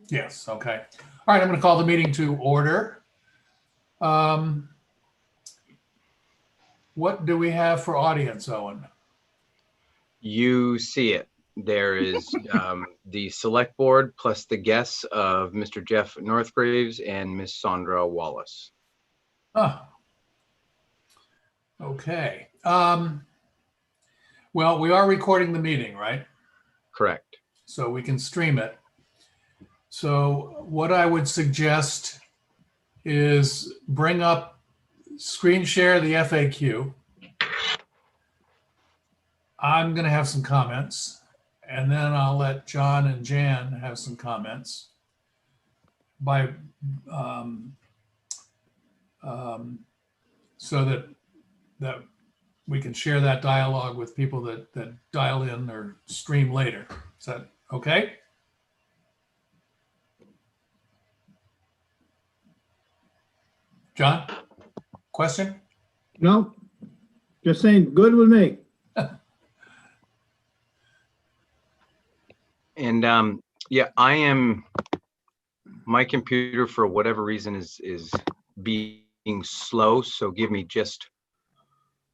Yes, okay. All right, I'm going to call the meeting to order. What do we have for audience, Owen? You see it. There is the select board plus the guests of Mr. Jeff Northgraves and Miss Sandra Wallace. Oh, okay. Well, we are recording the meeting, right? Correct. So we can stream it. So what I would suggest is bring up, screen share the FAQ. I'm going to have some comments, and then I'll let John and Jan have some comments so that we can share that dialogue with people that dial in or stream later. Is that okay? John, question? No, just saying, good with me. And yeah, my computer for whatever reason is being slow. So give me just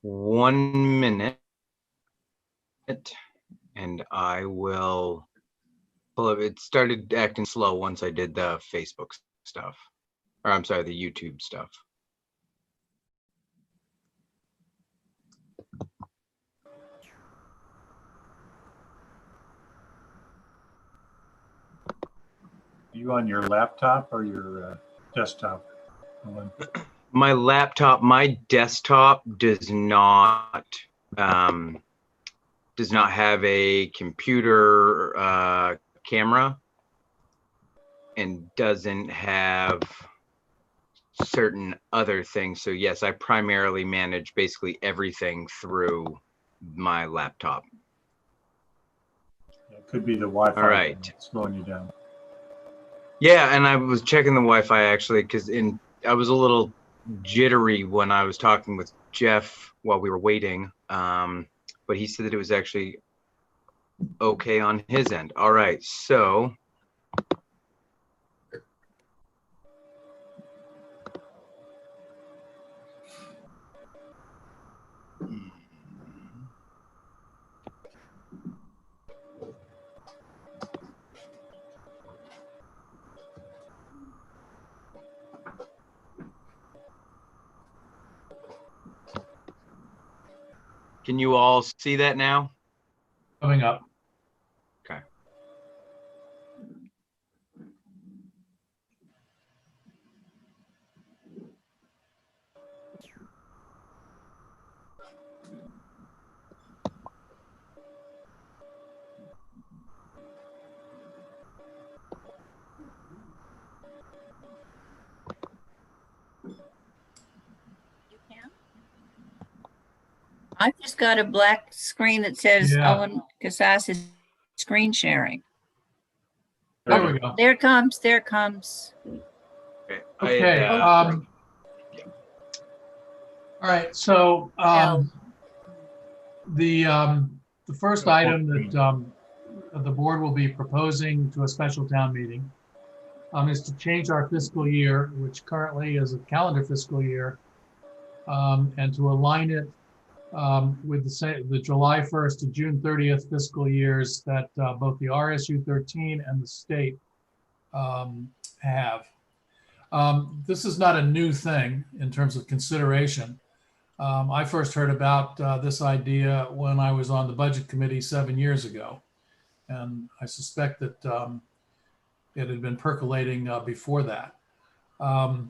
1 minute and I will pull up. It started acting slow once I did the Facebook stuff, or I'm sorry, the YouTube stuff. You on your laptop or your desktop? My laptop, my desktop does not have a computer camera and doesn't have certain other things. So yes, I primarily manage basically everything through my laptop. It could be the Wi-Fi. All right. Slowing you down. Yeah, and I was checking the Wi-Fi actually because I was a little jittery when I was talking with Jeff while we were waiting, but he said that it was actually okay on his end. All right, so can you all see that now? Coming up. Okay. I've just got a black screen that says Owen Casas is screen sharing. There we go. There it comes. There it comes. Okay. All right. So the first item that the board will be proposing to a special town meeting is to change our fiscal year, which currently is a calendar fiscal year, and to align it with the July 1st to June 30th fiscal years that both the RSU 13 and the state have. This is not a new thing in terms of consideration. I first heard about this idea when I was on the budget committee 7 years ago, and I suspect that it had been percolating before that. I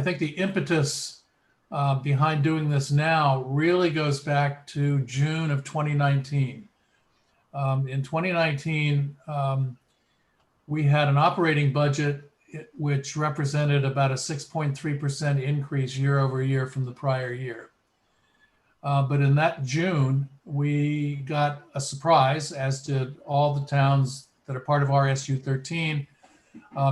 think the impetus behind doing this now really goes back to June of 2019. In 2019, we had an operating budget which represented about a 6.3% increase year over year from the prior year. But in that June, we got a surprise, as did all the towns that are part of RSU 13,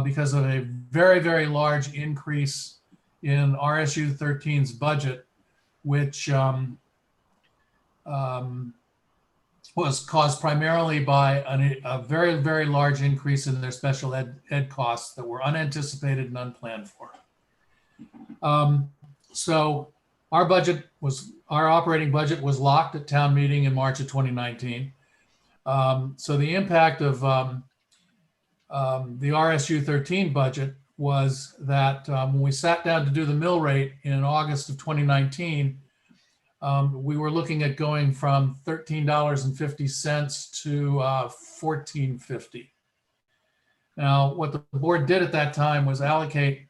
because of a very, very large increase in RSU 13's budget, which was caused primarily by a very, very large increase in their special ed costs that were unanticipated and unplanned for. So our operating budget was locked at town meeting in March of 2019. So the impact of the RSU 13 budget was that when we sat down to do the mill rate in August of 2019, we were looking at going from $13.50 to $14.50. Now, what the board did at that time was allocate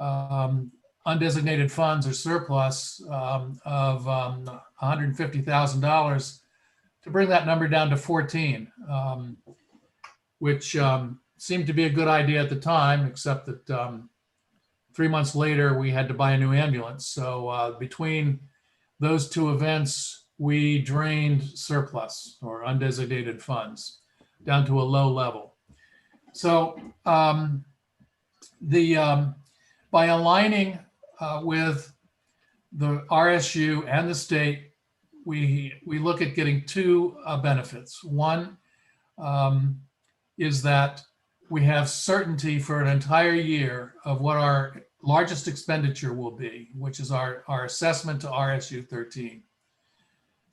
undesignated funds or surplus of $150,000 to bring that number down to 14, which seemed to be a good idea at the time, except that 3 months later we had to buy a new ambulance. So between those two events, we drained surplus or undesignated funds down to a low level. So by aligning with the RSU and the state, we look at getting two benefits. One is that we have certainty for an entire year of what our largest expenditure will be, which is our assessment to RSU 13.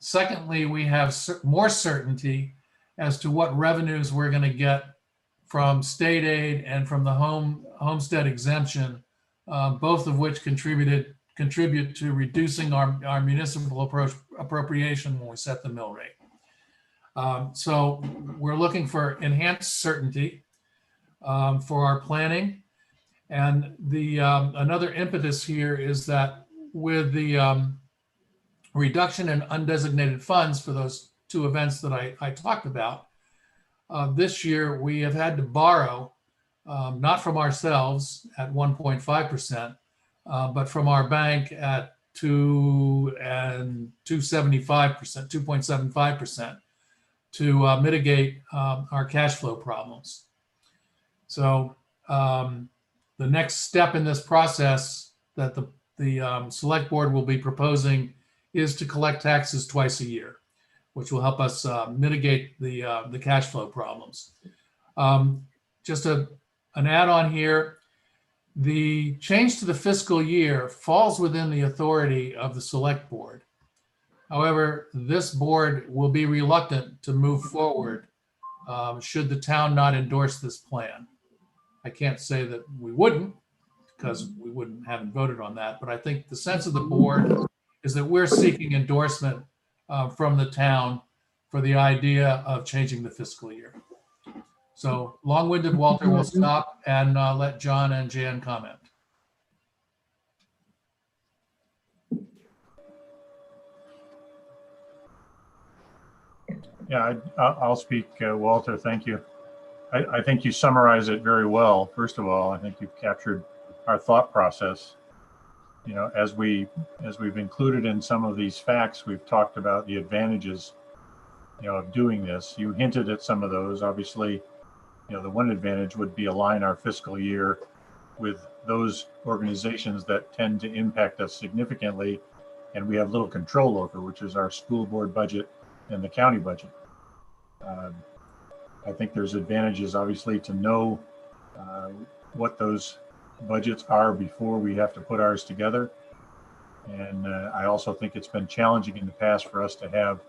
Secondly, we have more certainty as to what revenues we're going to get from state aid and from the homestead exemption, both of which contribute to reducing our municipal appropriation when we set the mill rate. So we're looking for enhanced certainty for our planning. And the another impetus here is that with the reduction in undesignated funds for those two events that I talked about, this year we have had to borrow, not from ourselves at 1.5%, but from our bank at 2.75% to mitigate our cash flow problems. So the next step in this process that the select board will be proposing is to collect taxes twice a year, which will help us mitigate the cash flow problems. Just an add-on here, the change to the fiscal year falls within the authority of the select board. However, this board will be reluctant to move forward should the town not endorse this plan. I can't say that we wouldn't, because we haven't voted on that, but I think the sense of the board is that we're seeking endorsement from the town for the idea of changing the fiscal year. So long-winded Walter will stop and let John and Jan comment. Yeah, I'll speak, Walter. Thank you. I think you summarize it very well. First of all, I think you've captured our thought process. You know, as we've included in some of these facts, we've talked about the advantages, of doing this. You hinted at some of those. Obviously, the one advantage would be align our fiscal year with those organizations that tend to impact us significantly and we have little control over, which is our school board budget and the county budget. I think there's advantages, obviously, to know what those budgets are before we have to put ours together. And I also think it's been challenging in the past for us to have,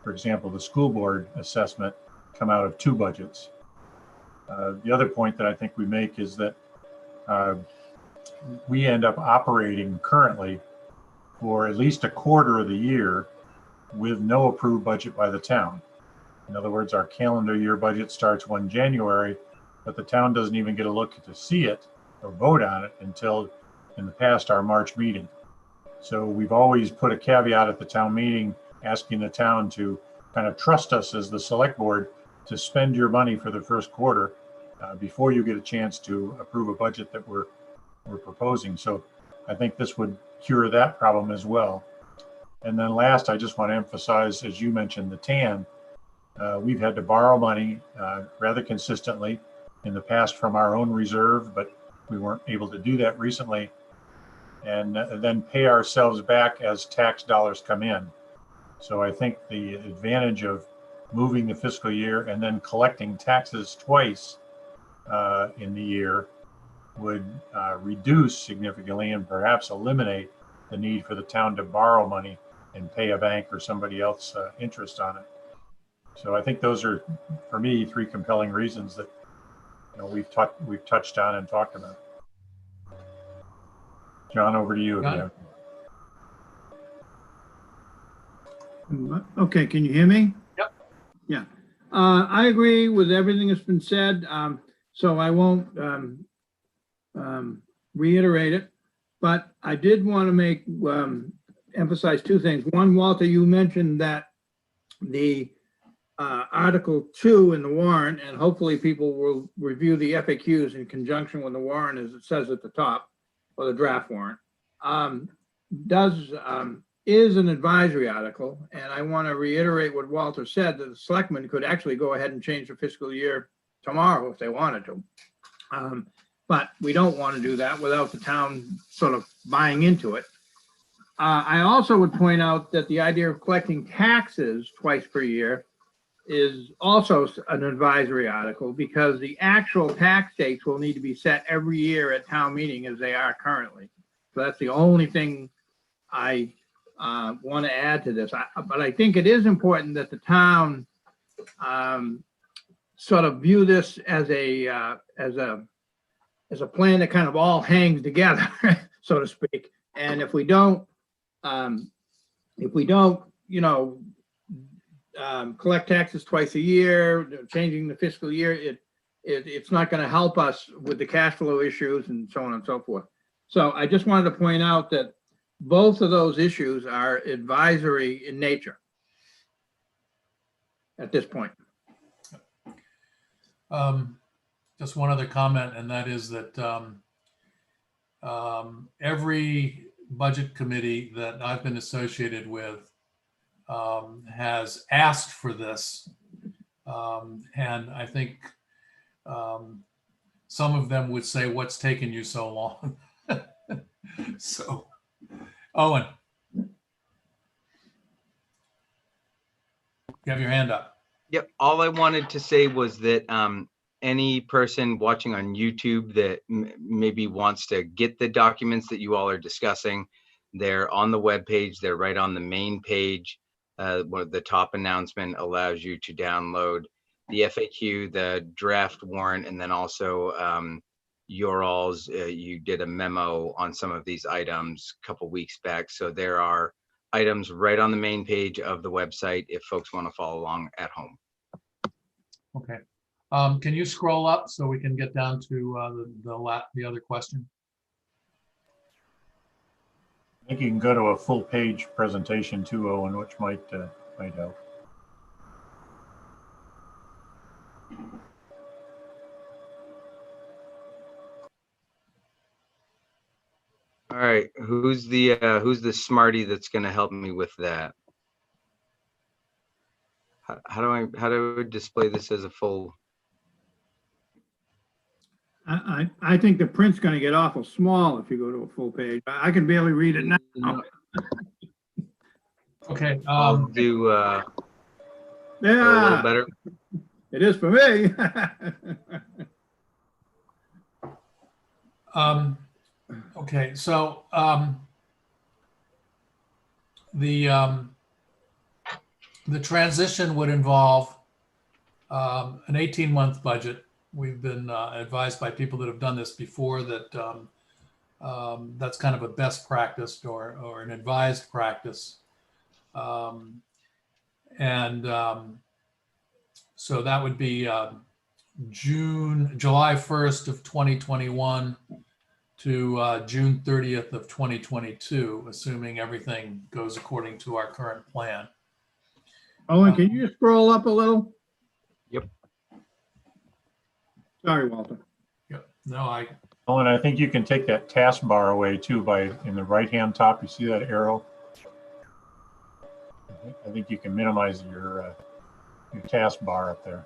for example, the school board assessment come out of two budgets. The other point that I think we make is that we end up operating currently for at least a quarter of the year with no approved budget by the town. In other words, our calendar year budget starts 1 January, but the town doesn't even get a look to see it or vote on it until, in the past, our March meeting. So we've always put a caveat at the town meeting asking the town to kind of trust us as the select board to spend your money for the first quarter before you get a chance to approve a budget that we're proposing. So I think this would cure that problem as well. And then last, I just want to emphasize, as you mentioned, the TAN. We've had to borrow money rather consistently in the past from our own reserve, but we weren't able to do that recently, and then pay ourselves back as tax dollars come in. So I think the advantage of moving the fiscal year and then collecting taxes twice in the year would reduce significantly and perhaps eliminate the need for the town to borrow money and pay a bank or somebody else interest on it. So I think those are, for me, three compelling reasons that we've touched on and talked about. John, over to you. John? Okay, can you hear me? Yep. Yeah, I agree with everything that's been said, so I won't reiterate it, but I did want to make emphasize two things. One, Walter, you mentioned that the Article 2 in the warrant, and hopefully people will review the FAQs in conjunction with the warrant, as it says at the top, or the draft warrant, is an advisory article. And I want to reiterate what Walter said, that the selectmen could actually go ahead and change the fiscal year tomorrow if they wanted to. But we don't want to do that without the town sort of buying into it. I also would point out that the idea of collecting taxes twice per year is also an advisory article, because the actual tax dates will need to be set every year at town meeting as they are currently. So that's the only thing I want to add to this. But I think it is important that the town sort of view this as a plan that kind of all hangs together, so to speak. And if we don't, collect taxes twice a year, changing the fiscal year, it's not going to help us with the cash flow issues and so on and so forth. So I just wanted to point out that both of those issues are advisory in nature at this point. Just one other comment, and that is that every budget committee that I've been associated with has asked for this. And I think some of them would say, "What's taken you so long?" So, Owen, you have your hand up. Yep. All I wanted to say was that any person watching on YouTube that maybe wants to get the documents that you all are discussing, they're on the webpage. They're right on the main page. The top announcement allows you to download the FAQ, the draft warrant, and then also your all's. You did a memo on some of these items a couple weeks back. So there are items right on the main page of the website if folks want to follow along at home. Okay. Can you scroll up so we can get down to the other question? I think you can go to a full page presentation too, Owen, which might help. All right, who's the smarty that's going to help me with that? How do I display this as a full? I think the print's going to get awful small if you go to a full page. I can barely read it now. Okay. I'll do a Yeah, little better. it is for me. Okay, so the transition would involve an 18-month budget. We've been advised by people that have done this before that that's kind of a best practice or an advised practice. So that would be July 1st of 2021 to June 30th of 2022, assuming everything goes according to our current plan. Owen, can you scroll up a little? Yep. Sorry, Walter. Yep. No, Owen, I think you can take that taskbar away too in the right-hand top. You see that arrow? I think you can minimize your taskbar up there.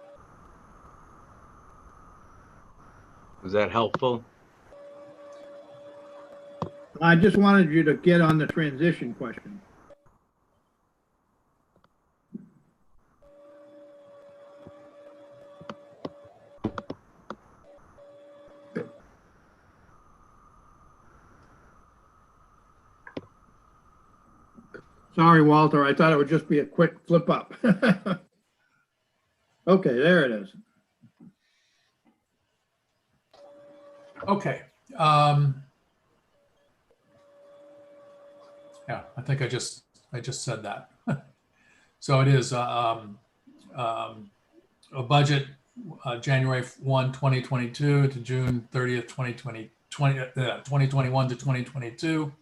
Was that helpful? I just wanted you to get on the transition question. Sorry, Walter, I thought it would just be a quick flip up. Okay, there it is. Okay. Yeah, I think I just said that. So it is a budget, January 1, 2022 to June 30th, 2021 to 2022.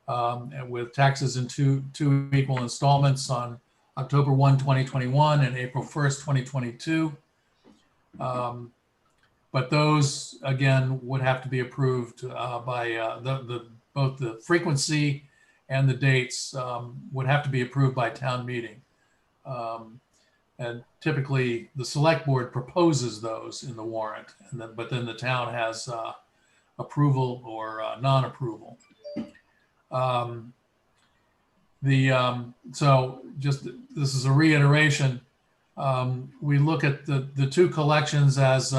And with taxes in two equal installments on October 1, 2021 and April 1st, 2022. But those, again, would have to be approved by both the frequency and the dates would have to be approved by town meeting. And typically the select board proposes those in the warrant, but then the town has approval or non-approval. So just, this is a reiteration. We look at the two collections as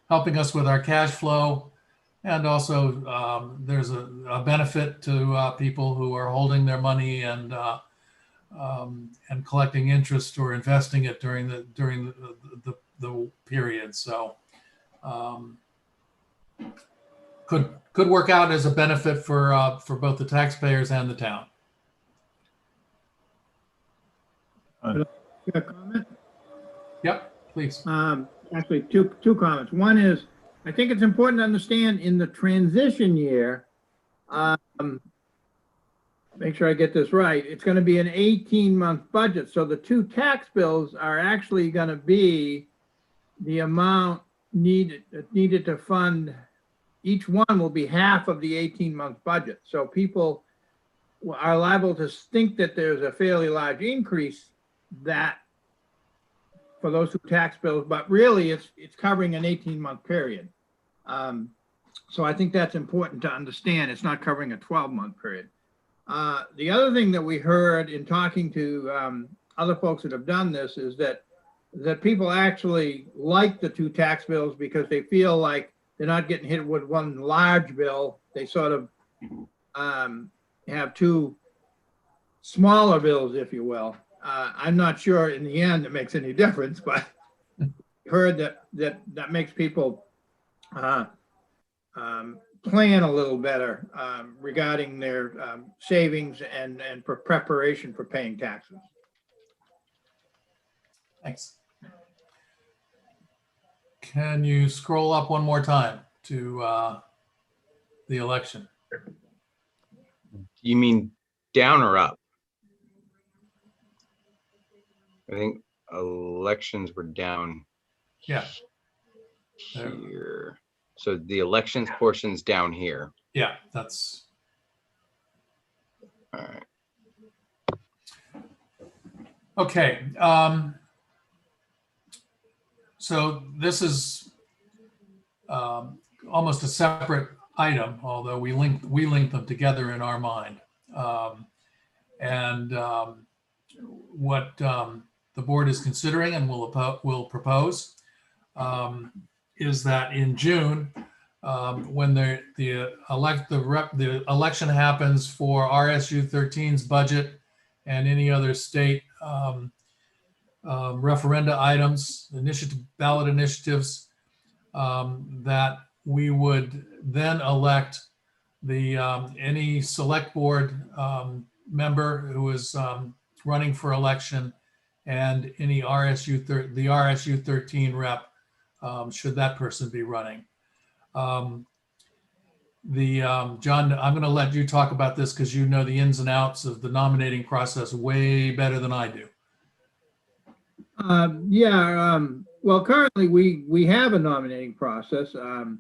helping us with our cash flow. And also there's a benefit to people who are holding their money and collecting interest or investing it during the period. So could work out as a benefit for both the taxpayers and the town. Got a comment? Yep, please. Actually, two comments. One is, I think it's important to understand in the transition year, make sure I get this right, it's going to be an 18-month budget. So the two tax bills are actually going to be the amount needed to fund. Each one will be half of the 18-month budget. So people are liable to think that there's a fairly large increase that for those two tax bills, but really it's covering an 18-month period. So I think that's important to understand. It's not covering a 12-month period. The other thing that we heard in talking to other folks that have done this is that people actually like the two tax bills because they feel like they're not getting hit with one large bill. They sort of have two smaller bills, if you will. I'm not sure in the end it makes any difference, but heard that makes people plan a little better regarding their savings and for preparation for paying taxes. Thanks. Can you scroll up one more time to the election? You mean down or up? I think elections were down Yeah. There. here. So the elections portion's down here. Yeah, that's. All right. Okay. So this is almost a separate item, although we linked them together in our mind. What the board is considering and will propose is that in June, when the election happens for RSU 13's budget and any other state referenda items, ballot initiatives, that we would then elect any select board member who is running for election and any RSU 13 rep, should that person be running. John, I'm going to let you talk about this because you know the ins and outs of the nominating process way better than I do. Well, currently we have a nominating process, and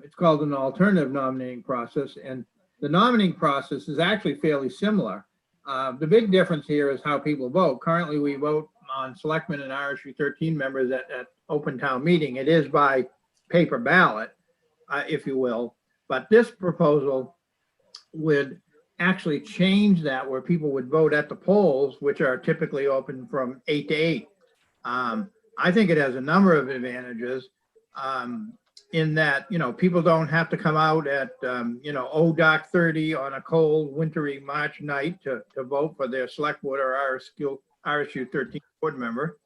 it's called an alternative nominating process. And the nominating process is actually fairly similar. The big difference here is how people vote. Currently, we vote on selectmen and RSU 13 members at open town meeting. It is by paper ballot, if you will. But this proposal would actually change that, where people would vote at the polls, which are typically open from 8 to 8. I think it has a number of advantages. in that, people don't have to come out at, dark 30 on a cold wintry March night to vote for their select board or RSU 13 board member.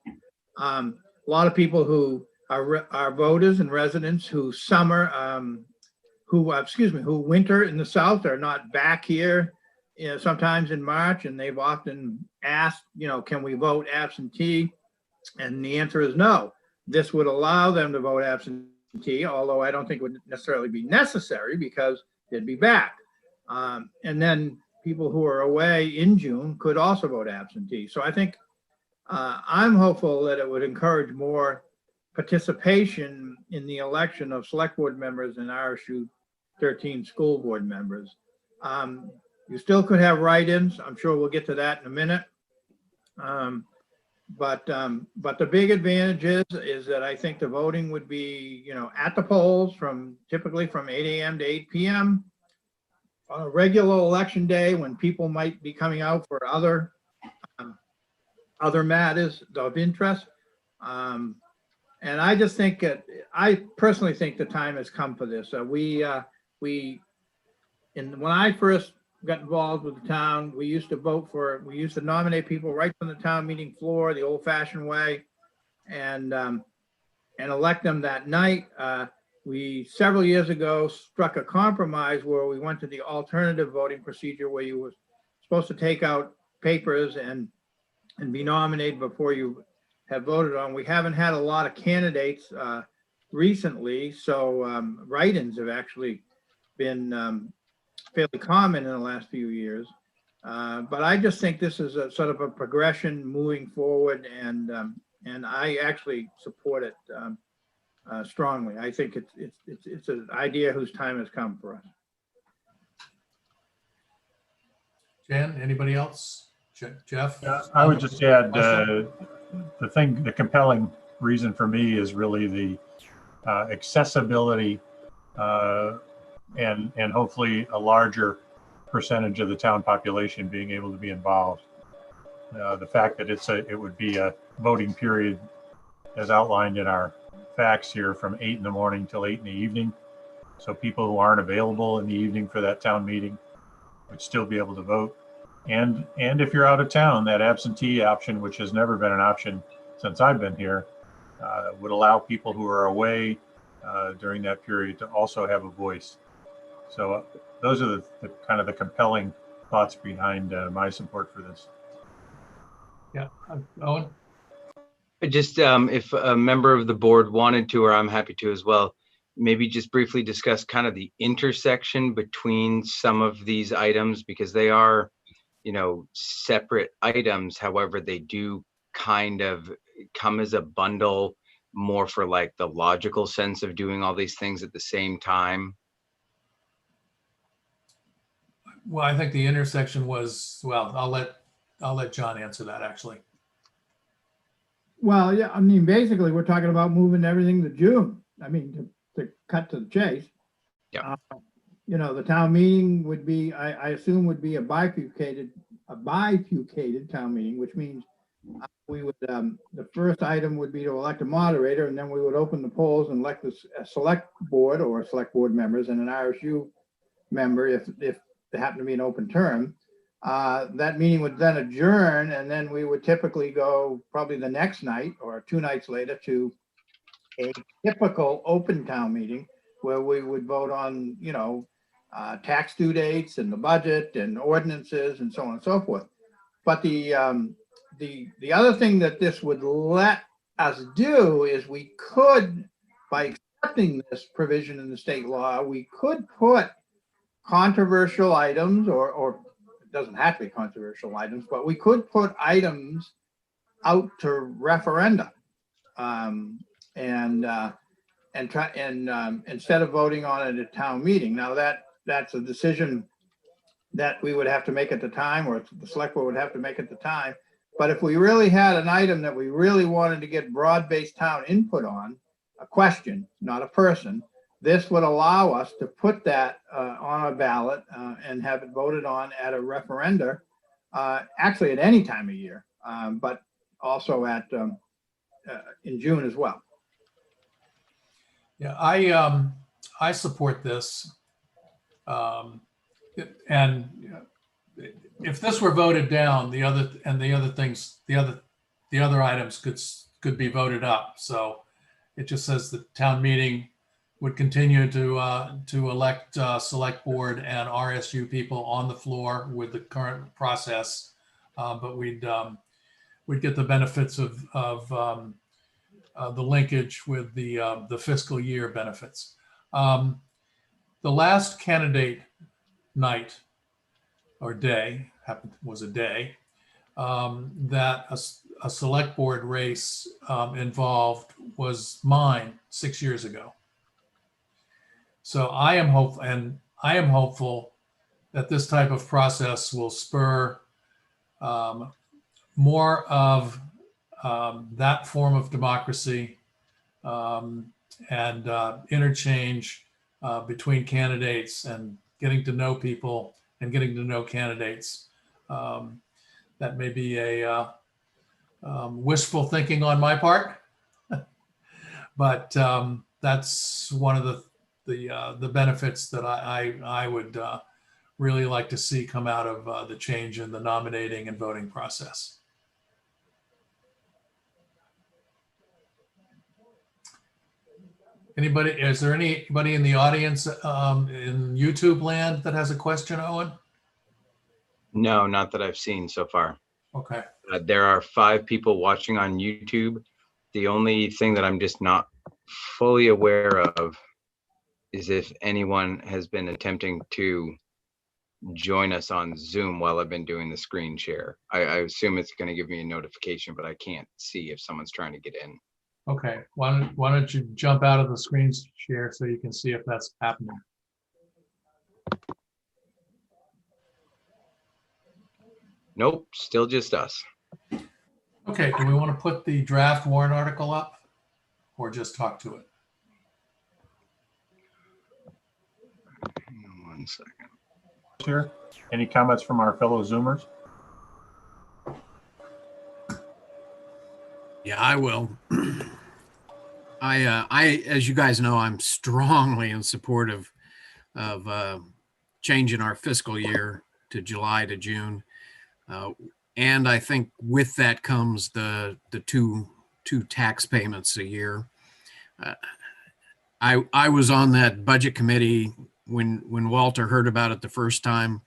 A lot of people who are voters and residents who who winter in the South are not back here, sometimes in March, and they've often asked, can we vote absentee? And the answer is no. This would allow them to vote absentee, although I don't think it would necessarily be necessary because they'd be back. And then people who are away in June could also vote absentee. So I think I'm hopeful that it would encourage more participation in the election of select board members and RSU 13 school board members. You still could have write-ins. I'm sure we'll get to that in a minute. But the big advantage is that I think the voting would be, at the polls typically from 8 a.m. to 8 p.m. on a regular election day when people might be coming out for other matters of interest. And I just think I personally think the time has come for this. When I first got involved with the town, we used to nominate people right from the town meeting floor, the old fashioned way, and elect them that night. We several years ago struck a compromise where we went to the alternative voting procedure where you were supposed to take out papers and be nominated before you have voted on. We haven't had a lot of candidates recently, so write-ins have actually been fairly common in the last few years. But I just think this is a sort of a progression moving forward, and I actually support it strongly. I think it's an idea whose time has come for us. Jan, anybody else? Jeff? Yeah, I would just add the compelling reason for me is really the accessibility and hopefully a larger percentage of the town population being able to be involved. The fact that it would be a voting period as outlined in our facts here from 8 in the morning till 8 in the evening. So people who aren't available in the evening for that town meeting would still be able to vote. And if you're out of town, that absentee option, which has never been an option since I've been here, would allow people who are away during that period to also have a voice. So those are the kind of the compelling thoughts behind my support for this. Yeah, Owen? Just if a member of the board wanted to, or I'm happy to as well, maybe just briefly discuss kind of the intersection between some of these items, because they are, separate items. However, they do kind of come as a bundle more for like the logical sense of doing all these things at the same time. Well, I think the intersection was, well, I'll let John answer that actually. Well, yeah, I mean, basically, we're talking about moving everything to June. I mean, to cut to the chase. Yeah. The town meeting would be, I assume, would be a bifurcated town meeting, which means we would, the first item would be to elect a moderator, and then we would open the polls and elect a select board or select board members and an RSU member if there happened to be an open term. That meeting would then adjourn, and then we would typically go probably the next night or 2 nights later to a typical open town meeting where we would vote on, tax due dates and the budget and ordinances and so on and so forth. But the other thing that this would let us do is we could, by accepting this provision in the state law, we could put controversial items or it doesn't have to be controversial items, but we could put items out to referenda and try instead of voting on it at town meeting. Now that's a decision that we would have to make at the time, or the select board would have to make at the time. But if we really had an item that we really wanted to get broad-based town input on, a question, not a person, this would allow us to put that on a ballot and have it voted on at a referenda, actually at any time of year, but also at in June as well. Yeah, I support this. And if this were voted down, the other items could be voted up. So it just says the town meeting would continue to elect select board and RSU people on the floor with the current process. But we'd get the benefits of the linkage with the fiscal year benefits. The last candidate night or day was a day that a select board race involved was mine 6 years ago. So I am hopeful that this type of process will spur more of that form of democracy and interchange between candidates and getting to know people and getting to know candidates. That may be a wishful thinking on my part, but that's one of the benefits that I would really like to see come out of the change in the nominating and voting process. Is there anybody in the audience in YouTube land that has a question, Owen? No, not that I've seen so far. Okay. There are 5 people watching on YouTube. The only thing that I'm just not fully aware of is if anyone has been attempting to join us on Zoom while I've been doing the screen share. I assume it's going to give me a notification, but I can't see if someone's trying to get in. Okay, why don't you jump out of the screen share so you can see if that's happening. Nope, still just us. Okay, do we want to put the draft warrant article up or just talk to it? Hang on 1 second. Here, any comments from our fellow Zoomers? Yeah, I will. As you guys know, I'm strongly in support of changing our fiscal year to July to June, and I think with that comes the two tax payments a year. I was on that budget committee when Walter heard about it the first time.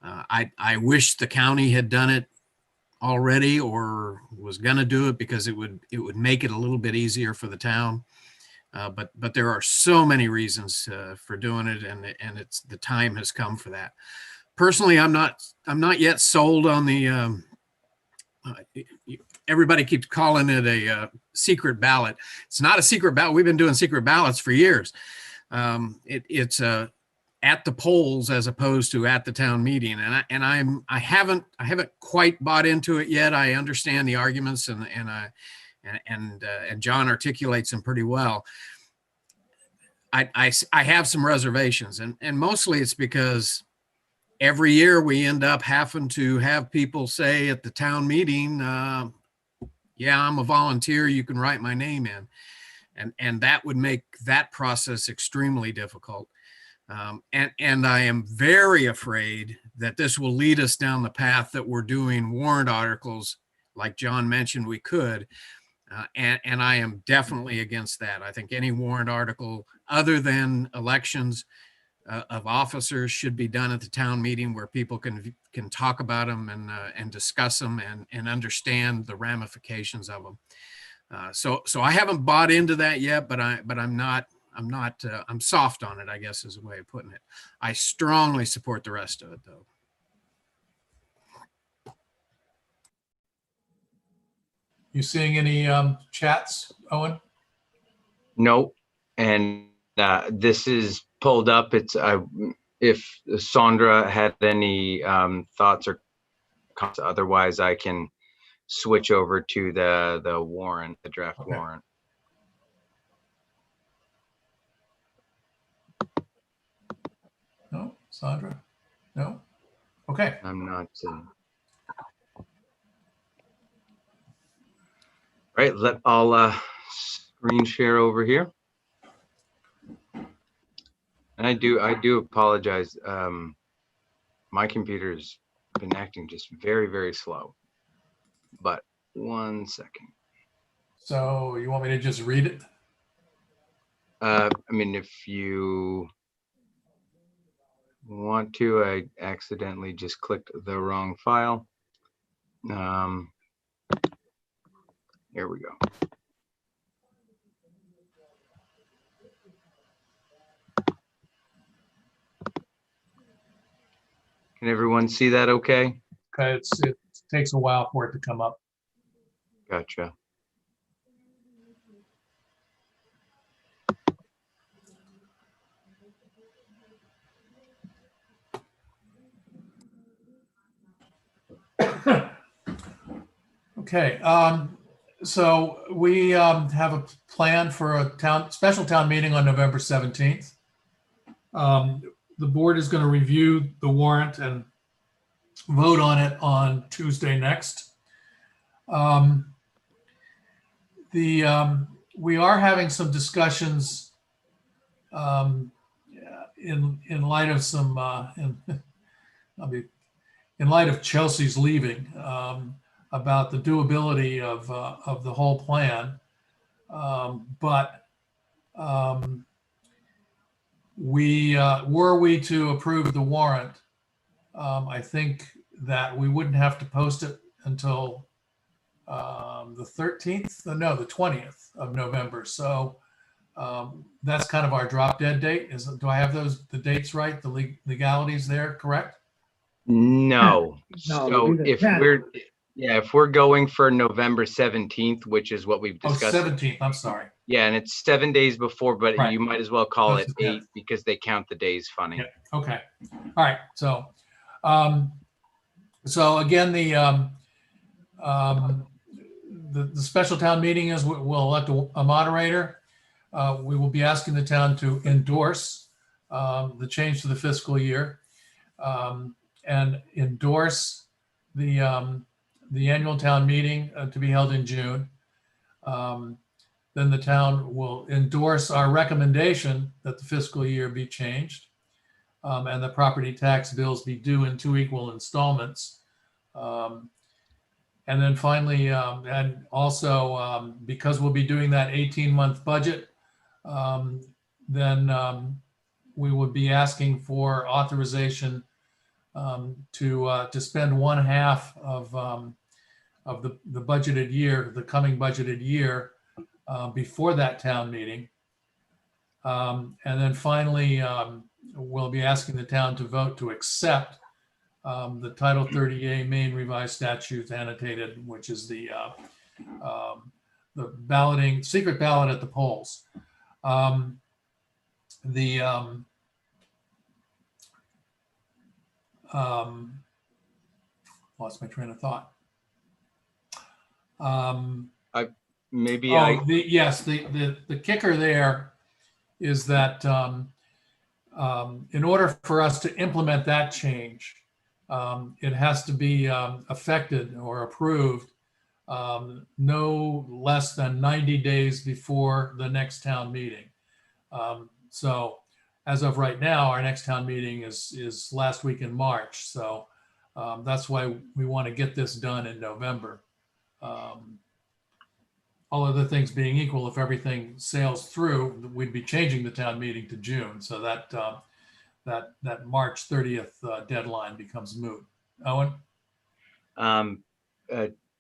I wish the county had done it already or was going to do it because it would make it a little bit easier for the town. But there are so many reasons for doing it, and it's the time has come for that. Personally, I'm not yet sold on the. Everybody keeps calling it a secret ballot. It's not a secret ballot. We've been doing secret ballots for years. It's at the polls as opposed to at the town meeting, and I haven't quite bought into it yet. I understand the arguments, and John articulates them pretty well. I have some reservations, and mostly it's because every year we end up having to have people say at the town meeting, yeah, I'm a volunteer, you can write my name in. And that would make that process extremely difficult. And I am very afraid that this will lead us down the path that we're doing warrant articles, like John mentioned we could. And I am definitely against that. I think any warrant article other than elections of officers should be done at the town meeting where people can talk about them and discuss them and understand the ramifications of them. So I haven't bought into that yet, but I'm soft on it, I guess is a way of putting it. I strongly support the rest of it though. You seeing any chats, Owen? Nope. And this is pulled up. It's if Sandra had any thoughts or comments, otherwise I can switch over to the warrant, the draft Okay. warrant. No, Sandra? No? Okay. I'm not. Right, I'll screen share over here. And I do apologize. My computer's been acting just very, very slow. But 1 second. So you want me to just read it? I mean, if you want to, I accidentally just clicked the wrong file. Here we go. Can everyone see that okay? Okay, it takes a while for it to come up. Gotcha. Okay, so we have a plan for a special town meeting on November 17th. The board is going to review the warrant and vote on it on Tuesday next. We are having some discussions in light of some in light of Chelsea's leaving about the doability of the whole plan, but were we to approve the warrant, I think that we wouldn't have to post it until the 13th, no, the 20th of November. So that's kind of our drop dead date. Do I have the dates right? The legalities there, correct? No. No, So leave it if at if we're going for November 17th, which is what we've Oh, discussed. 17th, I'm sorry. Yeah, and it's 7 days before, but Right. you might as well call That's it the 8 because they count the days funny. Yeah. Okay. All right. So, again, the special town meeting is we'll elect a moderator. We will be asking the town to endorse the change to the fiscal year and endorse the annual town meeting to be held in June. Then the town will endorse our recommendation that the fiscal year be changed and the property tax bills be due in 2 equal installments. And then finally, and also because we'll be doing that 18-month budget, then we would be asking for authorization to spend 1/2 of the budgeted year, the coming budgeted year, before that town meeting. And then finally, we'll be asking the town to vote to accept the Title 30A Maine Revised Statutes annotated, which is the balloting, secret ballot at the polls. Lost my train of thought. Yes, the kicker there is that in order for us to implement that change, it has to be affected or approved no less than 90 days before the next town meeting. So as of right now, our next town meeting is last week in March. So that's why we want to get this done in November. All other things being equal, if everything sails through, we'd be changing the town meeting to June. So that March 30th deadline becomes moot. Owen?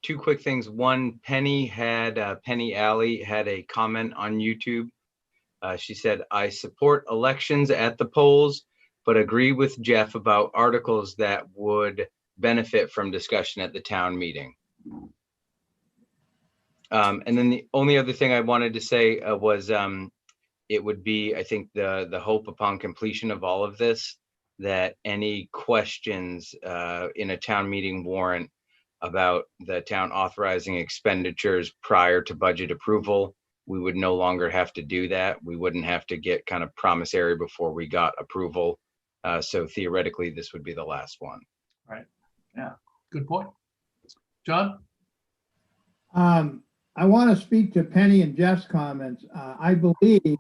2 quick things. One, Penny Alley had a comment on YouTube. She said, "I support elections at the polls, but agree with Jeff about articles that would benefit from discussion at the town meeting." And then the only other thing I wanted to say was it would be, I think, the hope upon completion of all of this, that any questions in a town meeting warrant about the town authorizing expenditures prior to budget approval, we would no longer have to do that. We wouldn't have to get kind of promissory before we got approval. So theoretically, this would be the last one. Right. Yeah, good point. John? I want to speak to Penny and Jeff's comments. I believe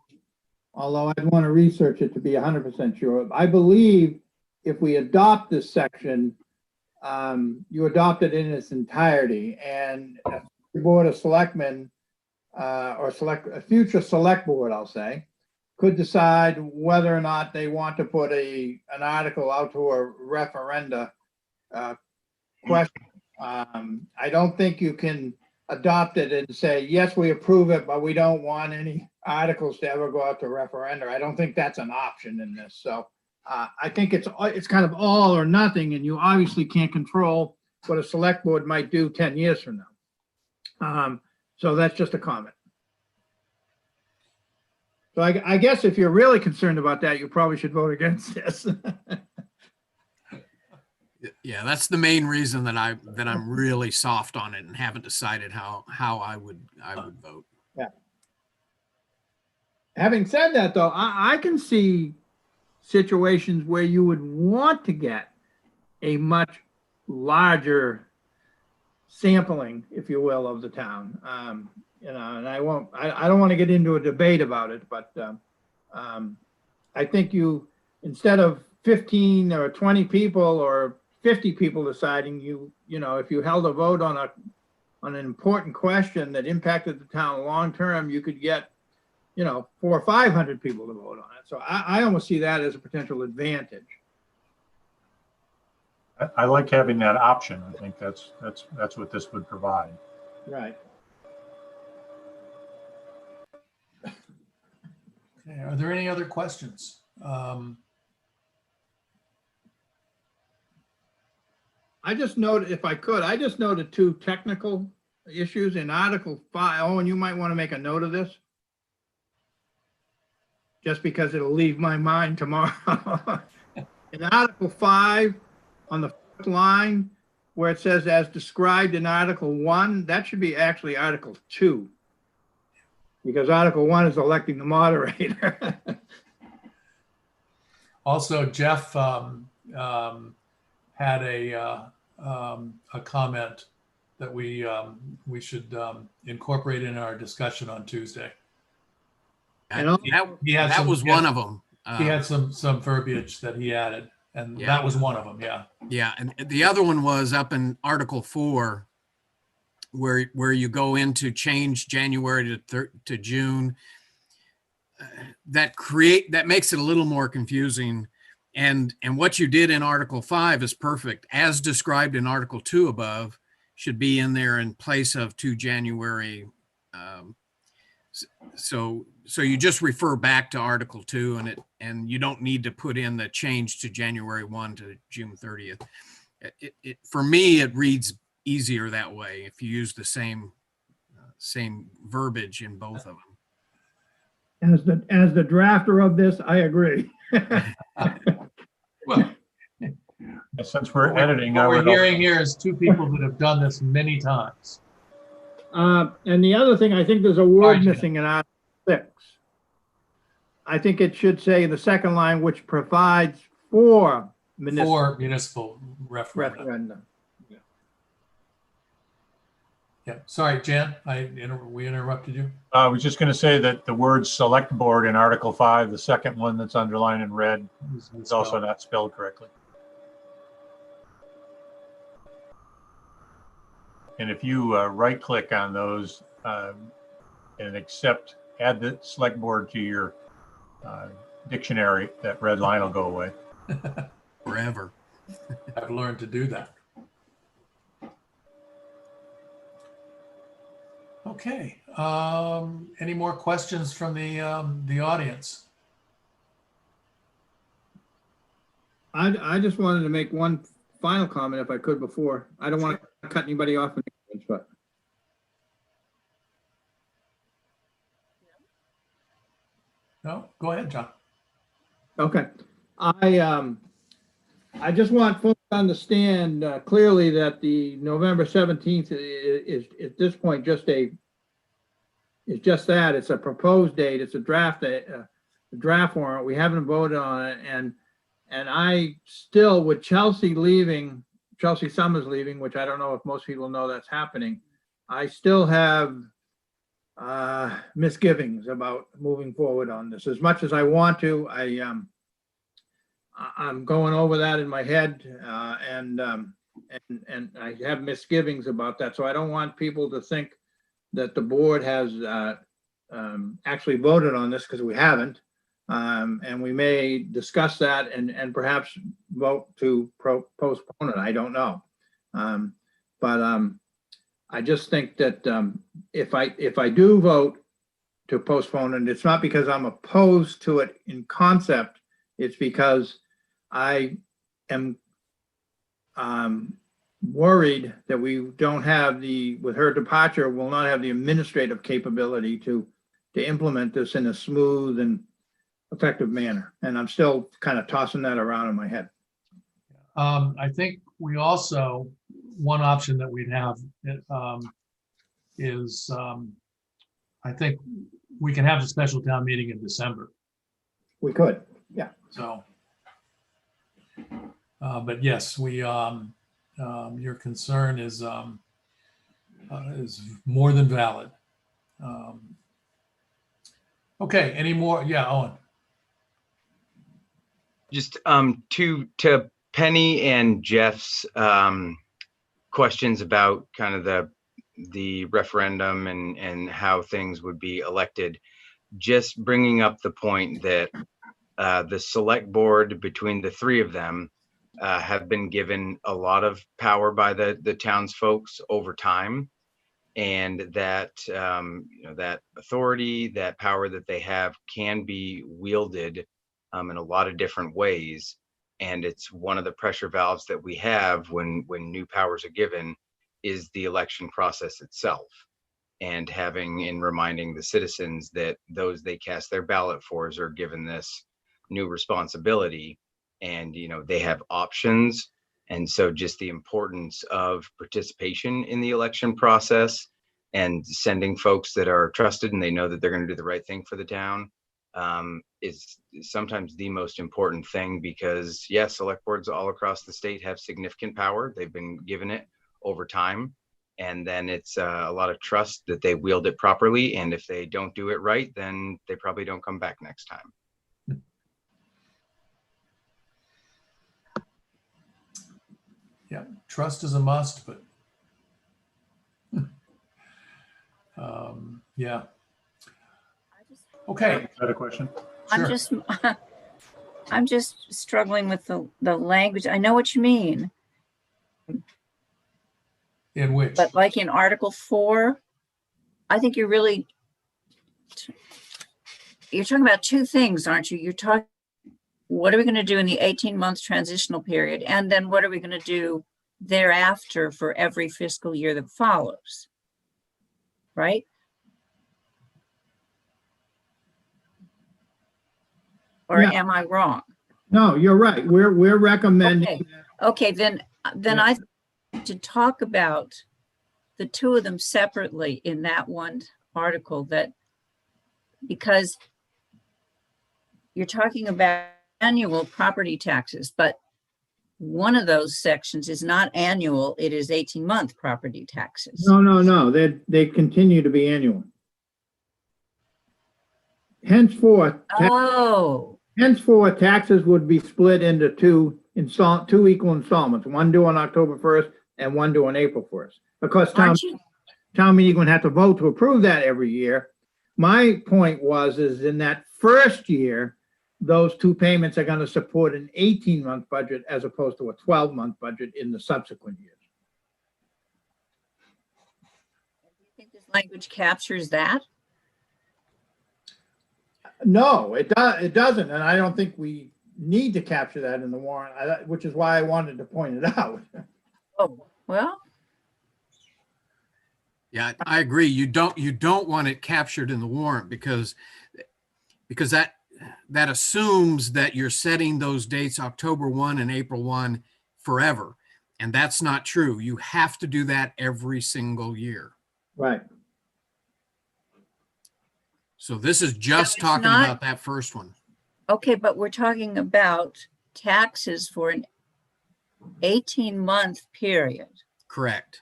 although I'd want to research it to be 100% sure. I believe if we adopt this section, you adopt it in its entirety, and the Board of Selectmen, or a future select board, I'll say, could decide whether or not they want to put an article out to a referenda question. I don't think you can adopt it and say, yes, we approve it, but we don't want any articles to ever go out to referenda. I don't think that's an option in this. So I think it's kind of all or nothing, and you obviously can't control what a select board might do 10 years from now. So that's just a comment. So I guess if you're really concerned about that, you probably should vote against this. Yeah, that's the main reason that I'm really soft on it and haven't decided how I would vote. Yeah. Having said that, though, I can see situations where you would want to get a much larger sampling, if you will, of the town. You know, and I don't want to get into a debate about it, but I think instead of 15 or 20 people or 50 people deciding, you know, if you held a vote on an important question that impacted the town long term, you could get, you know, 400 or 500 people to vote on it. So I almost see that as a potential advantage. I like having that option. I think that's what this would provide. Right. Okay, are there any other questions? I just noted two technical issues in Article 5. Oh, and you might want to make a note of this, just because it'll leave my mind tomorrow. In Article 5, on the first line, where it says as described in Article 1, that should be actually Article 2, because Article 1 is electing the moderator. Also, Jeff had a comment that we should incorporate in our discussion on Tuesday. And That was one of them. He had some verbiage that he added, and Yeah. that was one of them. Yeah. Yeah, and the other one was up in Article 4, where you go into change January to June. That makes it a little more confusing. And what you did in Article 5 is perfect. As described in Article 2 above, should be in there in place of to January. So you just refer back to Article 2, and you don't need to put in the change to January 1 to June 30th. For me, it reads easier that way if you use the same verbiage in both of them. as the drafter of this, I agree. Well, Since we're editing, what I we're would hearing here is two people that have done this many times. And the other thing, I think there's a Sorry, word Jim. missing in Article 6. I think it should say the second line, which provides for Municipal referendum. referendum. Yeah. Sorry, Jan, we interrupted you. I was just going to say that the word select board in Article 5, the second one that's underlined in red, is also not spelled correctly. And if you right click on those and add the select board to your dictionary, that red line will go away. Forever. I've learned to do that. Okay. Any more questions from the audience? I just wanted to make one final comment if I could before. I don't want to cut anybody off, but No, go ahead, John. okay. I just want folks to understand clearly that the November 17th is at this point just that. It's a proposed date. It's a draft warrant. We haven't voted on it, and I still, with Chelsea Summers leaving, which I don't know if most people know that's happening, I still have misgivings about moving forward on this. As much as I want to, I'm going over that in my head, and I have misgivings about that. So I don't want people to think that the board has actually voted on this, because we haven't. And we may discuss that and perhaps vote to postpone it. I don't know. But I just think that if I do vote to postpone it, it's not because I'm opposed to it in concept. It's because I am worried that we don't have with her departure, we'll not have the administrative capability to implement this in a smooth and effective manner. And I'm still kind of tossing that around in my head. I think we also, one option that we'd have is I think we can have a special town meeting in December. We could, yeah. So, but yes, your concern is more than valid. Okay, any more? Yeah, Owen. Just to Penny and Jeff's questions about kind of the referendum and how things would be elected, just bringing up the point that the select board, between the three of them, have been given a lot of power by the townsfolks over time, and that that authority, that power that they have, can be wielded in a lot of different ways. And it's one of the pressure valves that we have when new powers are given, is the election process itself, and reminding the citizens that those they cast their ballot for are given this new responsibility, and they have options. And so just the importance of participation in the election process and sending folks that are trusted and they know that they're going to do the right thing for the town is sometimes the most important thing, because yes, select boards all across the state have significant power. They've been given it over time, and then it's a lot of trust that they wield it properly. And if they don't do it right, then they probably don't come back next time. Yeah, trust is a must, but yeah. Okay. Is that a question? Sure. I'm just struggling with the language. I know what you mean, In which? but like in Article 4, I think you're talking about two things, aren't you? You're talking, what are we going to do in the 18-month transitional period? And then what are we going to do thereafter for every fiscal year that follows? Right? Or Yeah. am I wrong? No, you're right. We're recommending. Okay, then I should talk about the two of them separately in that one article, that because you're talking about annual property taxes, but one of those sections is not annual, it is 18-month property taxes. No. They continue to be annual. Henceforth, taxes would be split into two equal installments, one due on October 1st and one due on April 1st. Of course, town meeting would have to vote to approve that every year. My point is in that first year, those two payments are going to support an 18-month budget as opposed to a 12-month budget in the subsequent years. Do you think this language captures that? No, it doesn't, and I don't think we need to capture that in the warrant, which is why I wanted to point it out. Oh, well. Yeah, I agree. You don't want it captured in the warrant because that assumes that you're setting those dates October 1 and April 1 forever. And that's not true. You have to do that every single year. Right. So this is just talking about that first one. Okay, but we're talking about taxes for an 18-month period. Correct.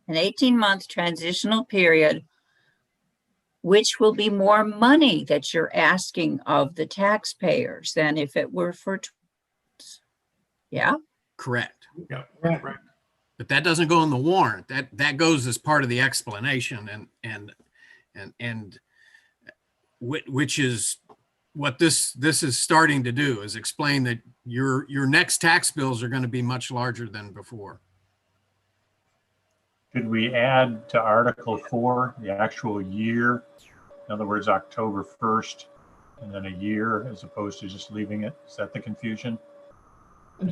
An 18-month transitional period which will be more money that you're asking of the taxpayers than if it were for, yeah? Correct. Right. But that doesn't go in the warrant. That goes as part of the explanation and which is what this is starting to do, is explain that your next tax bills are going to be much larger than before. Could we add to Article 4 the actual year? In other words, October 1st, and then a year, as opposed to just leaving it? Is that the confusion?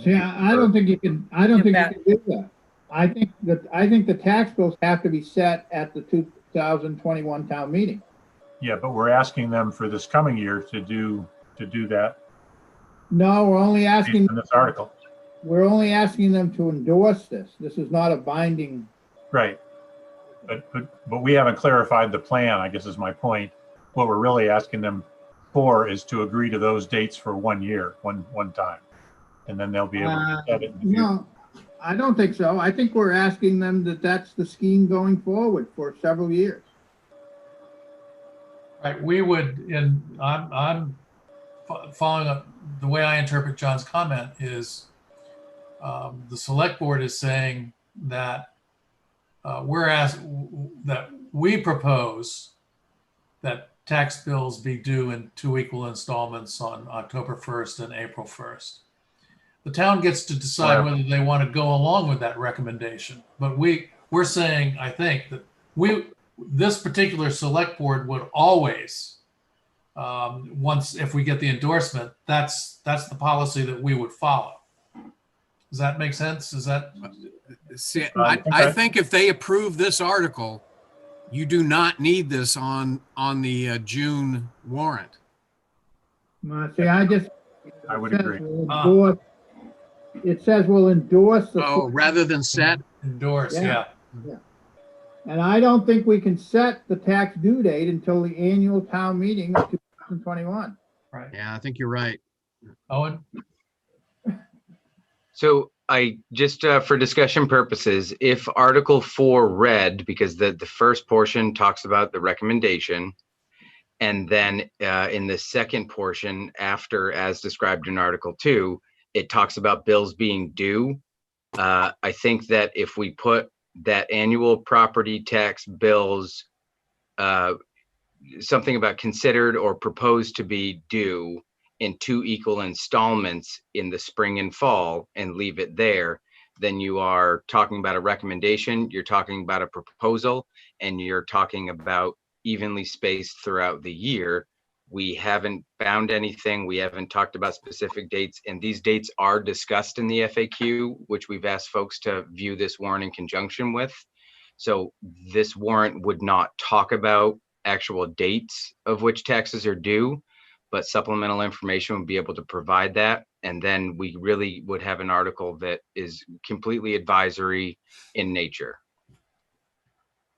See, I don't think you can, I don't think you can do that. I think the tax bills have to be set at the 2021 town meeting. Yeah, but we're asking them for this coming year to do that No, we're only asking, in this article. we're only asking them to endorse this. This is not a binding. Right. But we haven't clarified the plan, I guess is my point. What we're really asking them for is to agree to those dates for 1 year, one time. And then they'll be able to set it in the future. No, I don't think so. I think we're asking them that that's the scheme going forward for several years. Right, we would, and I'm following up, the way I interpret John's comment is the select board is saying that that we propose that tax bills be due in 2 equal installments on October 1st and April 1st. The town gets to decide whether they want to go along with that recommendation. But we're saying, I think, that this particular select board would always, if we get the endorsement, that's the policy that we would follow. Does that make sense? Is that? See, I think if they approve this article, you do not need this on the June warrant. See, I would agree. It says we'll endorse the. Oh, rather than set? Endorse, Yeah. yeah. And I don't think we can set the tax due date until the annual town meeting of 2021. Right. Yeah, I think you're right. Owen? So I just, for discussion purposes, if Article 4 read, because the first portion talks about the recommendation, and then in the second portion, after, as described in Article 2, it talks about bills being due. I think that if we put that annual property tax bills, something about considered or proposed to be due in 2 equal installments in the spring and fall, and leave it there, then you are talking about a recommendation, you're talking about a proposal, and you're talking about evenly spaced throughout the year. We haven't found anything. We haven't talked about specific dates, and these dates are discussed in the FAQ, which we've asked folks to view this warrant in conjunction with. So this warrant would not talk about actual dates of which taxes are due, but supplemental information would be able to provide that. And then we really would have an article that is completely advisory in nature.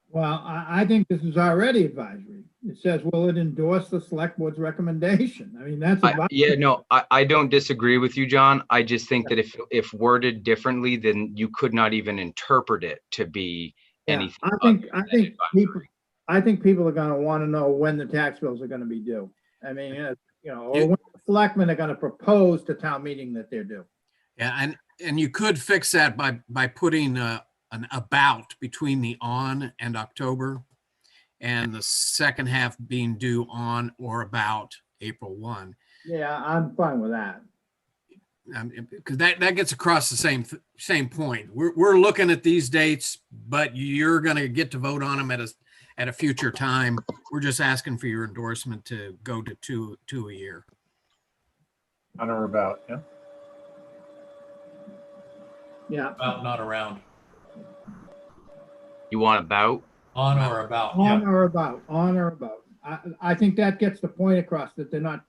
Well, I think this is already advisory. It says, will it endorse the select board's recommendation? I mean, that's. Yeah, no, I don't disagree with you, John. I just think that if worded differently, then you could not even interpret it to be anything. I think people are gonna want to know when the tax bills are gonna be due. I mean, or when the selectmen are gonna propose to town meeting that they're due. Yeah, and you could fix that by putting an about between the on and October, and the second half being due on or about April 1. Yeah, I'm fine with that. Because that gets across the same point. We're looking at these dates, but you're going to get to vote on them at a future time. We're just asking for your endorsement to go to two a year. On or about, yeah. Yeah. About, not around. You want about? On or about, On yeah. or about, on or about. I think that gets the point across, that they're not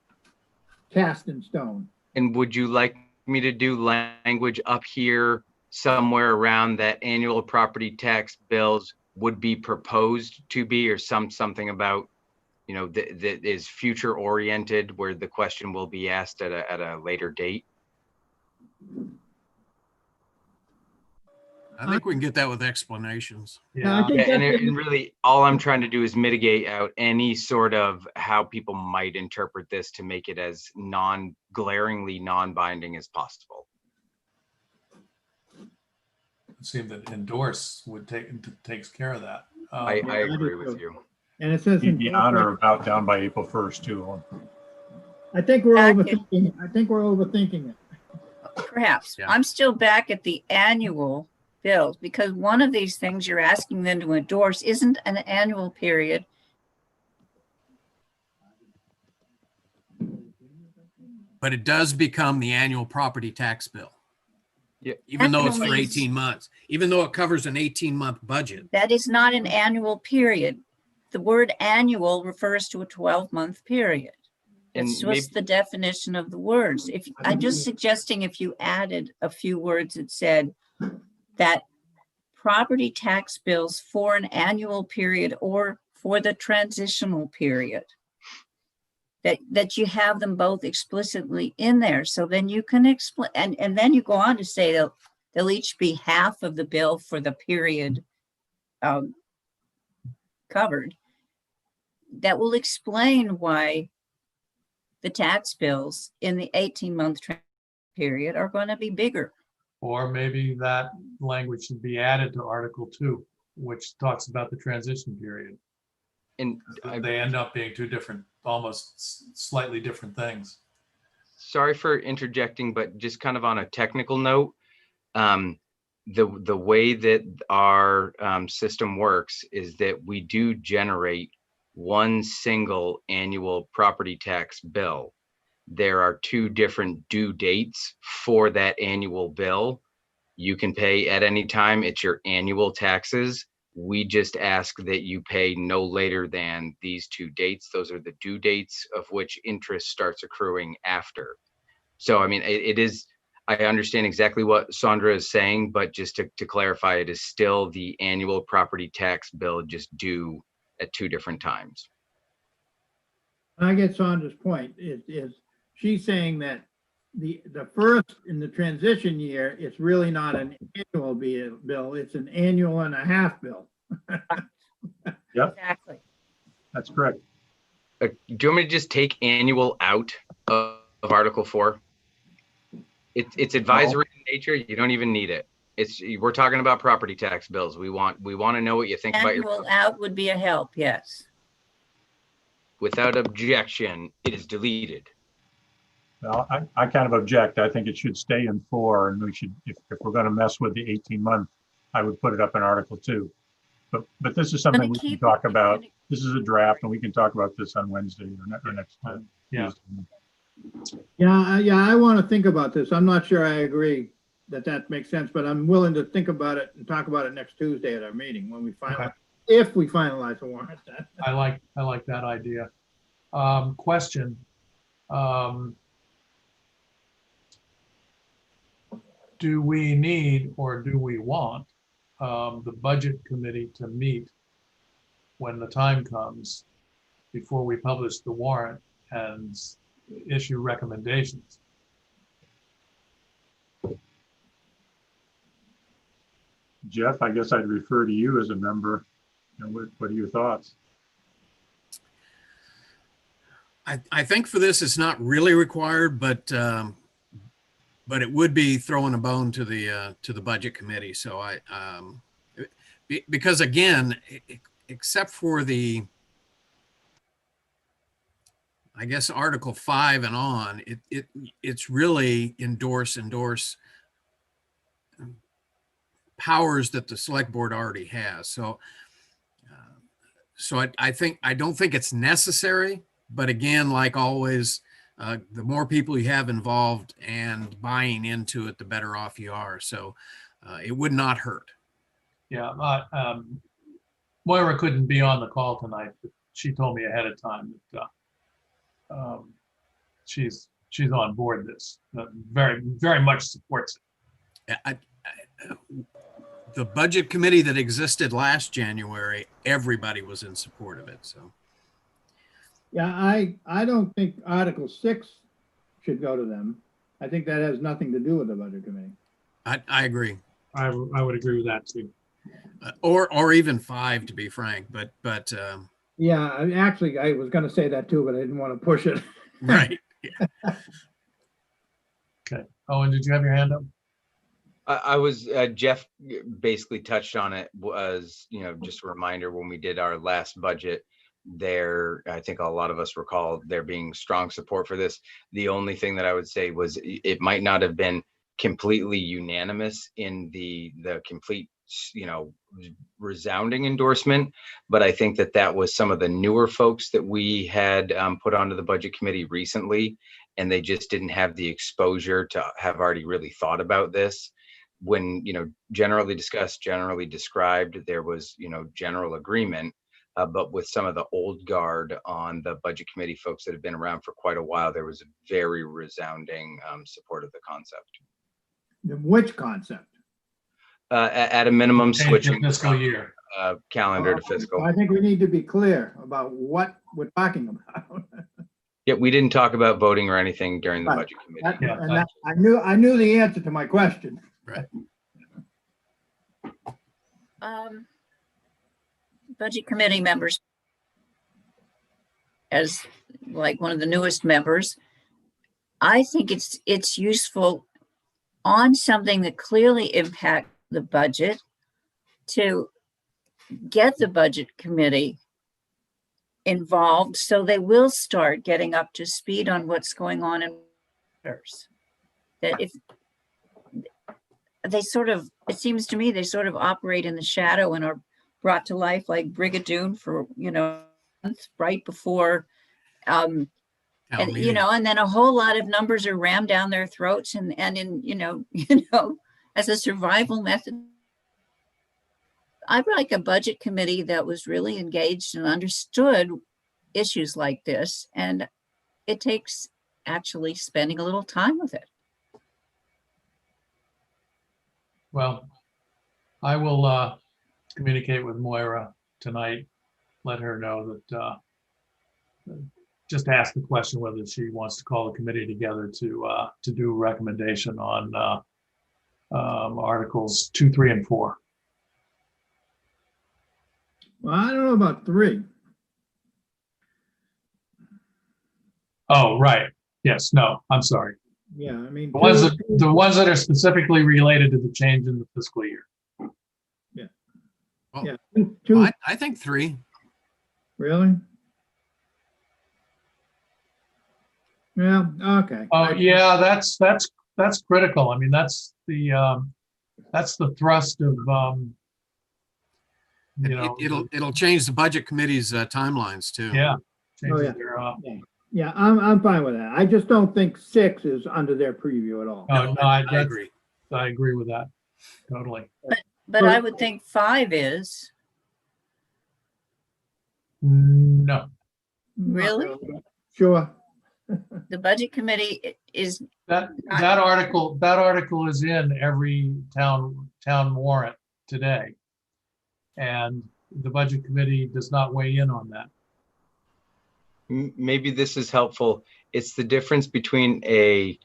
cast in stone. And would you like me to do language up here somewhere around that annual property tax bills would be proposed to be, or something about, that is future oriented, where the question will be asked at a later date? I think we can get that with explanations. Yeah, I Yeah, think Yeah, and, that's- and really, all I'm trying to do is mitigate out any sort of how people might interpret this to make it as glaringly non-binding as possible. it seemed that endorse takes care of that. I Yeah, I do agree with too. you. And it says. Be on or about down by April 1st too. I think we're Back in- overthinking, I think we're overthinking it. Perhaps. Yeah. I'm still back at the annual bills because one of these things you're asking them to endorse isn't an annual period. But it does become the annual property tax bill. Yeah. Even though it's for Annually. 18 months, even though it covers an 18-month budget. That is not an annual period. The word annual refers to a 12-month period. And It's maybe, just the definition of the words. If I'm just suggesting if you added a few words that said that property tax bills for an annual period or for the transitional period, that you have them both explicitly in there. So then you can explain, and then you go on to say they'll each be half of the bill for the period covered. That will explain why the tax bills in the 18-month period are going to be bigger. or maybe that language should be added to Article 2, which talks about the transition period. and They end up being two different, almost slightly different things. sorry for interjecting, but just kind of on a technical note, the way that our system works is that we do generate one single annual property tax bill. There are two different due dates for that annual bill. You can pay at any time. It's your annual taxes. We just ask that you pay no later than these two dates. Those are the due dates of which interest starts accruing after. So, I mean, it is, I understand exactly what Sandra is saying, but just to clarify, it is still the annual property tax bill, just due at two different times. I get Sandra's point is she's saying that the first in the transition year, it's really not an annual bill, it's an annual and a half bill. Exactly. That's correct. Do you want me to just take annual out of Article 4? It's advisory in nature. You don't even need it. We're talking about property tax bills. We want to know what you think about your, Annual out would be a help, yes. without objection, it is deleted. Well, I kind of object. I think it should stay in 4, and we should, if we're going to mess with the 18-month, I would put it up in Article 2. But this is something Gonna we can keep- talk about. This is a draft, and we can talk about this on Wednesday or next. Yeah. Tuesday. Yeah, I want to think about this. I'm not sure I agree that makes sense, but I'm willing to think about it and talk about it next Tuesday at our meeting when we finalize, if we finalize the warrant. I like that idea. Question. Do we need or do we want the budget committee to meet when the time comes before we publish the warrant and issue recommendations? Jeff, I guess I'd refer to you as a member. What are your thoughts? I think for this, it's not really required, but it would be throwing a bone to the budget committee. So because again, except for the, I guess, Article 5 and on, it's really endorse powers that the select board already has. So I don't think it's necessary, but again, like always, the more people you have involved and buying into it, the better off you are. So it would not hurt. Yeah, Moira couldn't be on the call tonight, but she told me ahead of time that she's on board this, very, very much supports it. The budget committee that existed last January, everybody was in support of it. So Yeah, I don't think Article 6 should go to them. I think that has nothing to do with the budget committee. I agree. I would agree with that too. Or even 5, to be frank, but, Yeah, actually, I was gonna say that too, but I didn't want to push it. right. Okay. Owen, did you have your hand up? I was, Jeff basically touched on it, was, just a reminder, when we did our last budget there, I think a lot of us recall there being strong support for this. The only thing that I would say was it might not have been completely unanimous in the complete, resounding endorsement, but I think that was some of the newer folks that we had put onto the budget committee recently, and they just didn't have the exposure to have already really thought about this. When, generally discussed, generally described, there was, general agreement. But with some of the old guard on the budget committee, folks that have been around for quite a while, there was a very resounding support of the concept. Which concept? At a minimum, Change switching the fiscal year. calendar to fiscal. I think we need to be clear about what we're talking about. Yeah, we didn't talk about voting or anything during the Right. budget committee. Yeah, And that, I knew the answer to my question. Right. Budget committee members, as like one of the newest members, I think it's useful on something that clearly impacts the budget to get the budget committee involved, so they will start getting up to speed on what's going on in matters. That if they sort of, it seems to me they sort of operate in the shadow and are brought to life like Brigadoon for, right before, Town and meeting. and then a whole lot of numbers are rammed down their throats and in as a survival method. I'd like a budget committee that was really engaged and understood issues like this, and it takes actually spending a little time with it. Well, I will communicate with Moira tonight, let her know that, just ask the question whether she wants to call the committee together to do a recommendation on Articles 2, 3, and 4. Well, I don't know about 3. Oh, right. Yes, no, I'm sorry. Yeah, I mean. The ones that are specifically related to the change in the fiscal year. Yeah, Well, 2, I think 3. really? Yeah, okay. Oh, yeah, that's critical. I mean, that's the thrust of, It'll change the budget committee's timelines too. yeah. Oh, yeah. changes their, Yeah, I'm fine with that. I just don't think 6 is under their preview at all. No, I that's- agree. I agree with that, totally. But I would think 5 is. No, Really? Sure. The budget committee is, that article is in every town warrant today. And the budget committee does not weigh in on that. Maybe this is helpful. It's the difference between a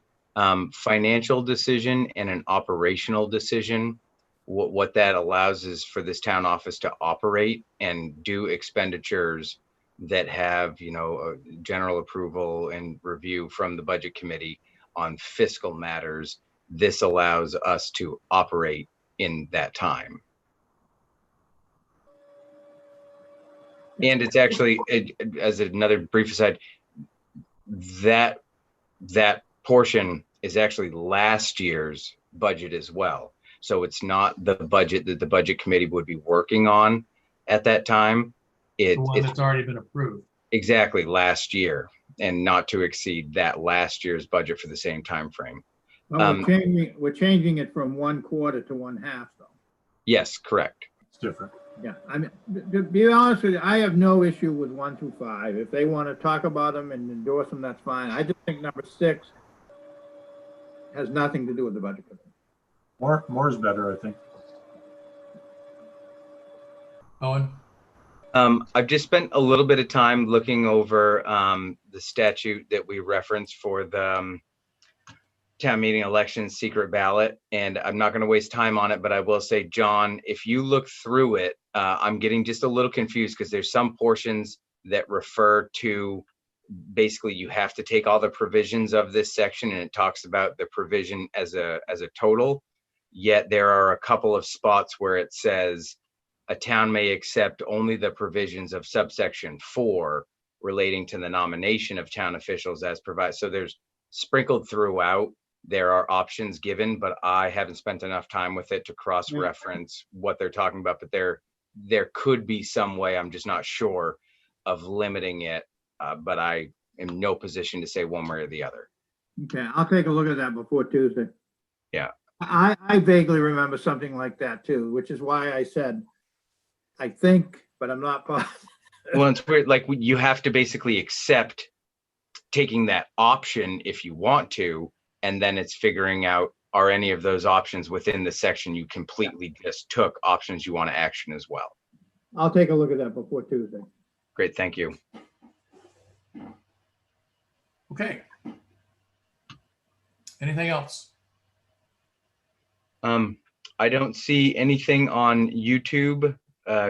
financial decision and an operational decision. What that allows is for this town office to operate and do expenditures that have, general approval and review from the budget committee on fiscal matters. This allows us to operate in that time. And it's actually, as another brief aside, that portion is actually last year's budget as well. So it's not the budget that the budget committee would be working on at that time. The one It's that's already been approved. exactly last year, and not to exceed that last year's budget for the same time frame. Well, we're changing it from 1 quarter to 1/2 though. Yes, correct. It's different. Yeah, I mean, to be honest with you, I have no issue with 1 through 5. If they want to talk about them and endorse them, that's fine. I just think number 6 has nothing to do with the budget committee. More is better, I think. Owen? I've just spent a little bit of time looking over the statute that we referenced for the town meeting election secret ballot, and I'm not going to waste time on it, but I will say, John, if you look through it, I'm getting just a little confused because there's some portions that refer to basically you have to take all the provisions of this section, and it talks about the provision as a total. Yet there are a couple of spots where it says a town may accept only the provisions of subsection 4 relating to the nomination of town officials as provided. So there's sprinkled throughout, there are options given, but I haven't spent enough time with it to cross-reference what they're talking about. But there could be some way, I'm just not sure, of limiting it. But I am in no position to say one way or the other. Okay, I'll take a look at that before Tuesday. Yeah. I vaguely remember something like that too, which is why I said, I think, but I'm not positive. Well, it's weird, like you have to basically accept taking that option if you want to, and then it's figuring out, are any of those options within the section you completely just took options you want to action as well. I'll take a look at that before Tuesday. Great, thank you. Okay. Anything else? I don't see anything on YouTube,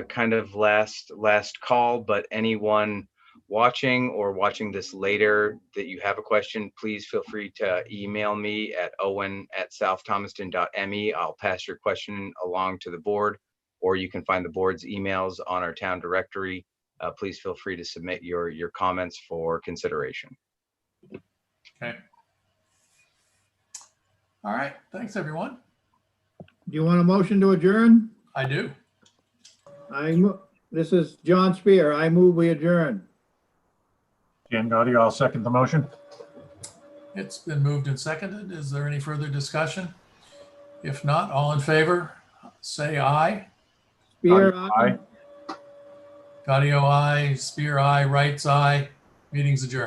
kind of last call, but anyone watching or watching this later that you have a question, please feel free to email me at owen@souththomaston.me. I'll pass your question along to the board, or you can find the board's emails on our town directory. Please feel free to submit your comments for consideration. Okay. All right. Thanks, everyone. Do you want a motion to adjourn? I do. This is John Spear. I move we adjourn. Dan Gaudio, I'll second the motion. It's been moved and seconded. Is there any further discussion? If not, all in favor, say aye. Spear, Aye. Gaudio, aye. Spear, aye. Wrights, aye. Meeting's adjourned.